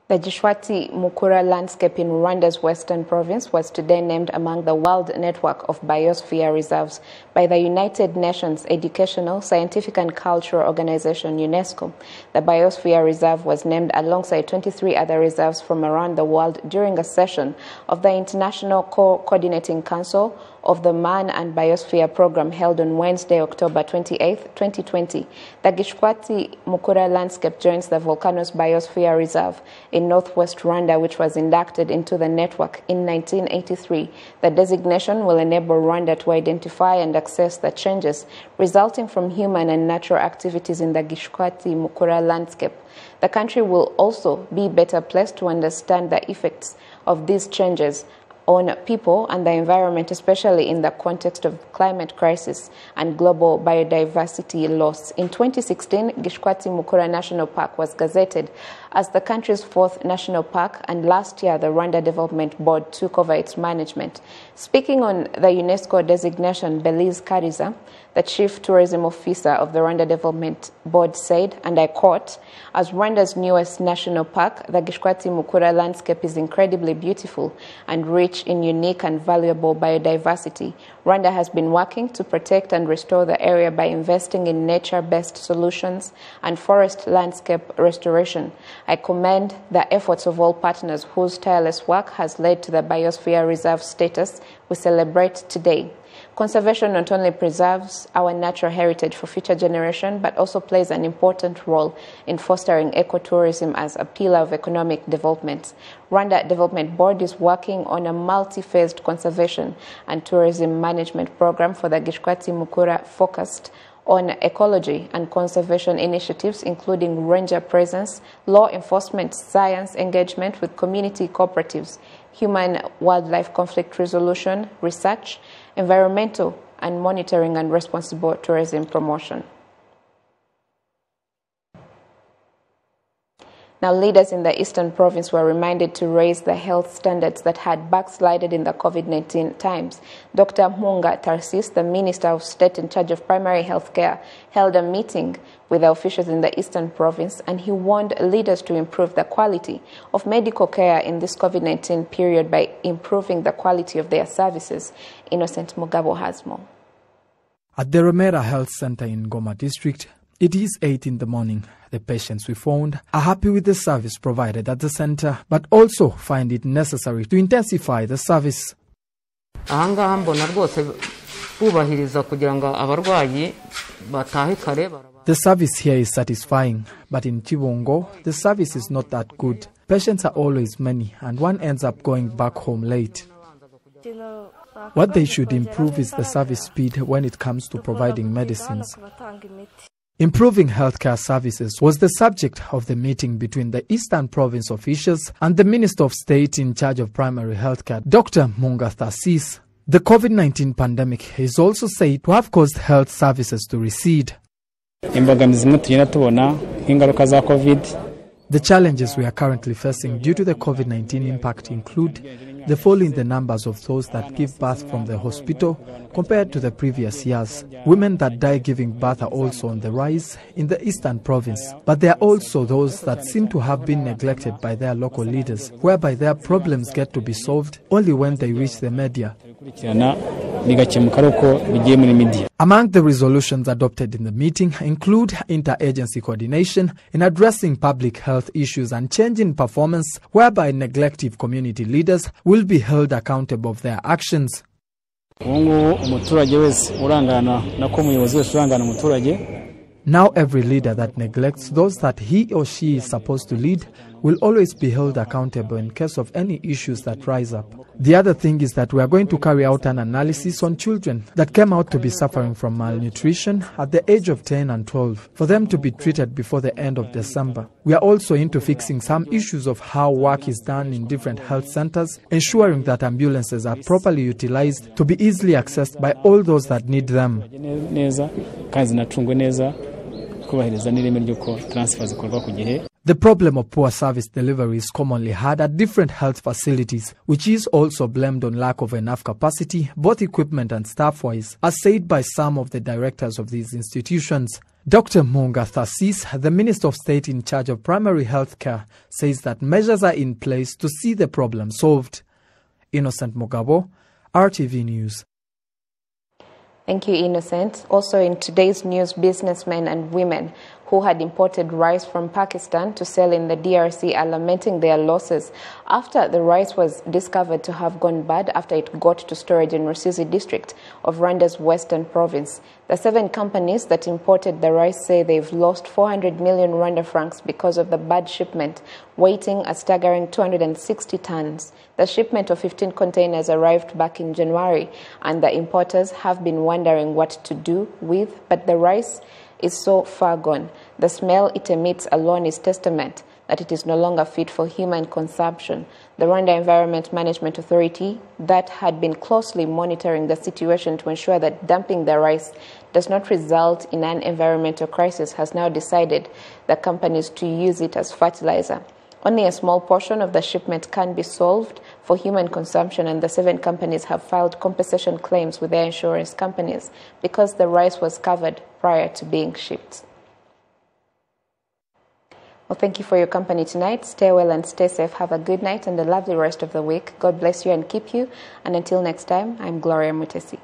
The Gishwati Mukura landscape in Rwanda's western province was today named among the World Network of Biosphere Reserves by the United Nations Educational, Scientific and Cultural Organization, UNESCO. The Biosphere Reserve was named alongside 23 other reserves from around the world during a session of the International Coordinating Council of the Man and Biosphere Program held on Wednesday, October 28, 2020. The Gishwati Mukura landscape joins the Volcanoes Biosphere Reserve in northwest Rwanda, which was inducted into the network in 1983. The designation will enable Rwanda to identify and assess the changes resulting from human and natural activities in the Gishwati Mukura landscape. The country will also be better placed to understand the effects of these changes on people and the environment, especially in the context of climate crisis and global biodiversity loss. In 2016, Gishwati Mukura National Park was gazetted as the country's fourth national park, and last year the Rwanda Development Board took over its management. Speaking on the UNESCO designation, Belize Kariza, the chief tourism officer of the Rwanda Development Board, said, and I quote, "As Rwanda's newest national park, the Gishwati Mukura landscape is incredibly beautiful and rich in unique and valuable biodiversity. Rwanda has been working to protect and restore the area by investing in nature-based solutions and forest landscape restoration. I commend the efforts of all partners whose tireless work has led to the Biosphere Reserve status we celebrate today. Conservation not only preserves our natural heritage for future generations, but also plays an important role in fostering ecotourism as a pillar of economic development. Rwanda Development Board is working on a multi-phased conservation and tourism management program for the Gishwati Mukura focused on ecology and conservation initiatives, including ranger presence, law enforcement, science engagement with community cooperatives, human-wildlife conflict resolution, research, environmental and monitoring, and responsible tourism promotion." Now, leaders in the Eastern Province were reminded to raise the health standards that had backslided in the COVID-19 times. Dr. Mpunga Tarsis, the Minister of State in charge of primary health care, held a meeting with the officials in the Eastern Province, and he warned leaders to improve the quality of medical care in this COVID-19 period by improving the quality of their services. Innocent Mugabo has more. At the Remera Health Center in Goma District, it is 8 in the morning. The patients we found are happy with the service provided at the center, but also find it necessary to intensify the service. The service here is satisfying, but in Chibongo, the service is not that good. Patients are always many, and one ends up going back home late. What they should improve is the service speed when it comes to providing medicines. Improving healthcare services was the subject of the meeting between the Eastern Province officials and the Minister of State in charge of primary healthcare, Dr. Mpunga Tarsis. The COVID-19 pandemic is also said to have caused health services to recede. The challenges we are currently facing due to the COVID-19 impact include the fall in the numbers of those that give birth from the hospital compared to the previous years. Women that die giving birth are also on the rise in the Eastern Province, but there are also those that seem to have been neglected by their local leaders, whereby their problems get to be solved only when they reach the media. Among the resolutions adopted in the meeting include interagency coordination in addressing public health issues and changing performance, whereby neglective community leaders will be held accountable of their actions. Now every leader that neglects those that he or she is supposed to lead will always be held accountable in case of any issues that rise up. The other thing is that we are going to carry out an analysis on children that came out to be suffering from malnutrition at the age of 10 and 12 for them to be treated before the end of December. We are also into fixing some issues of how work is done in different health centers, ensuring that ambulances are properly utilized to be easily accessed by all those that need them. The problem of poor service delivery is commonly had at different health facilities, which is also blamed on lack of enough capacity, both equipment and staff-wise, as said by some of the directors of these institutions. Dr. Munga Thasis, the Minister of State in charge of primary health care, says that measures are in place to see the problem solved. Innocent Mogabo, RTV News. Thank you, Innocent. Also in today's news, businessmen and women who had imported rice from Pakistan to sell in the DRC are lamenting their losses after the rice was discovered to have gone bad after it got to storage in Rusizi district of Rwanda's Western province. The 7 companies that imported the rice say they've lost 400 million Rwanda francs because of the bad shipment, weighing a staggering 260 tons. The shipment of 15 containers arrived back in January, and the importers have been wondering what to do with, but the rice is so far gone. The smell it emits alone is testament that it is no longer fit for human consumption. The Rwanda Environment Management Authority, that had been closely monitoring the situation to ensure that dumping the rice does not result in an environmental crisis, has now decided the companies to use it as fertilizer. Only a small portion of the shipment can be solved for human consumption, and the 7 companies have filed compensation claims with their insurance companies because the rice was covered prior to being shipped. Well, thank you for your company tonight. Stay well and stay safe. Have a good night and a lovely rest of the week. God bless you and keep you. And until next time, I'm Gloria Mutesi.